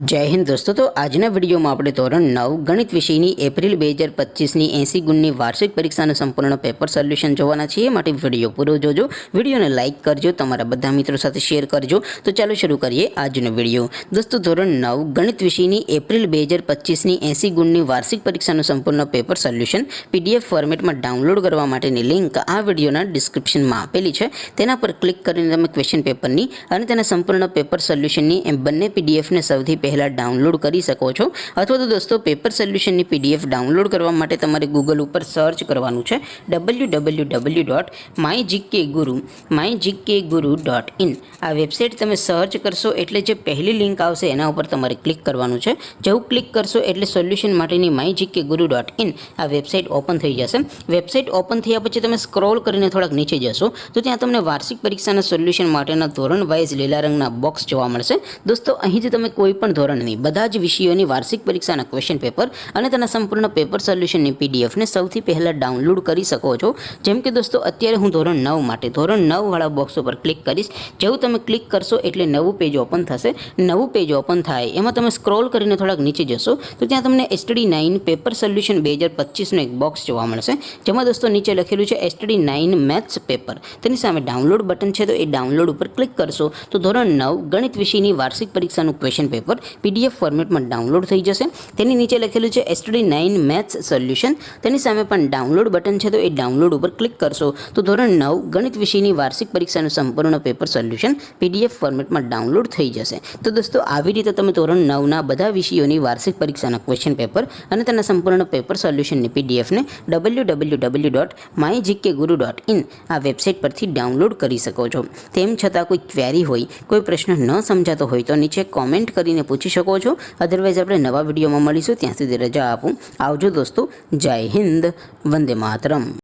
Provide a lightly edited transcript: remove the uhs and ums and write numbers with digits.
जय हिंद दोस्तों। तो आजना विडियो में આપણે ધોરણ 9 ગણિત વિષયની એપ્રિલ 2025 ની 80 ગુણની વાર્ષિક પરીક્ષાનું સંપૂર્ણ પેપર સોલ્યુશન જોવાના છીએ। માટે વિડિયો પૂરો જોજો, વિડિયોને લાઈક કરજો, તમારા બધા મિત્રો સાથે શેર કરજો। તો ચાલો શરૂ કરીએ આજનો વિડિયો। દોસ્તો ધોરણ 9 ગણિત વિષયની એપ્રિલ 2025 ની 80 ગુણની વાર્ષિક પરીક્ષાનું સંપૂર્ણ પેપર સોલ્યુશન પીડીએફ ફોર્મેટમાં ડાઉનલોડ કરવા માટેની લિંક આ વિડિયોના ડિસ્ક્રિપ્શનમાં આપેલી છે। તેના પર ક્લિક કરીને તમે ક્વેશ્ચન પેપરની અને તેના સંપૂર્ણ પેપર સોલ્યુશનની બંને પીડીએફને સૌથી પહેલા डाउनलॉड कर सको છો। अथवा तो दोस्तों पेपर सोल्यूशन की पीडीएफ डाउनलॉड करवा माटे तमारे गूगल पर सर्च करवानुं छे www.mygkguru.in। आ वेबसाइट तमे सर्च करशो एटले जे पहली लिंक आवशे एना उपर तमारे क्लिक करवानुं छे। जेवुं क्लिक करशो एटले सोल्यूशन माटेनी mygkguru.in आ वेबसाइट ओपन थई जशे। वेबसाइट ओपन थया पछी तमे स्क्रॉल करीने थोड़ाक नीचे जशो तो त्यां तमने वार्षिक परीक्षाना सोल्यूशन माटेना धोरण वाइज लीला रंगना बॉक्स जोवा मळशे। दोस्तों અહીંથી તમે કોઈ પણ ધોરણની બધા જ વિષયોની વાર્ષિક પરીક્ષાના ક્વેશ્ચન પેપર અને તેના સંપૂર્ણ પેપર સોલ્યુશનની પીડીએફને સૌથી પહેલા ડાઉનલોડ કરી શકો છો। જેમ કે દોસ્તો અત્યારે હું ધોરણ 9 માટે ધોરણ 9 વાળા બોક્સ ઉપર ક્લિક કરીશ। જેવું તમે ક્લિક કરશો એટલે નવું પેજ ઓપન થશે। નવું પેજ ઓપન થાય એમાં તમે સ્ક્રોલ કરીને થોડાક નીચે જશો તો ત્યાં તમને STD9 પેપર સોલ્યુશન 2025 નો એક બોક્સ જોવા મળશે। જેમાં દોસ્તો નીચે લખેલું છે STD9 મેથ્સ પેપર। તેની સામે ડાઉનલોડ બટન છે તો એ ડાઉનલોડ ઉપર ક્લિક કરશો તો ધોરણ 9 ગણિત વિષયની વાર્ષિક પરીક્ષાનું ક્વેશ્ચન પેપર पीडीएफ फॉर्मेट में डाउनलॉड थई जशे। तेनी नीचे लखेलुं छे STD9 मैथ्स सोल्यूशन। तेनी सामे पण डाउनलॉड बटन छे तो ए डाउनलॉड पर क्लिक करशो तो धोरण 9 गणित विषयनी वार्षिक परीक्षानुं संपूर्ण पेपर सोल्यूशन पीडीएफ फॉर्मेट में डाउनलॉड थई जशे। तो दोस्तों आवी रीते तमे धोरण 9 ना बधा विषयोनी वार्षिक परीक्षाना क्वेश्चन पेपर अने तेना संपूर्ण पेपर सोल्यूशननी पीडीएफ ने www.mygkguru.in आ वेबसाइट परथी डाउनलॉड करी शको छो। तेम छतां कोई क्वेरी होय, कोई प्रश्न न समजातो होय तो नीचे कॉमेंट करीने पूछी शको छो। अदरवाइज આપણે નવા વિડીયોમાં મળીશું, ત્યાં સુધી રજા આપું। આવજો દોસ્તો, જય હિન્દ, વંદે માતરમ।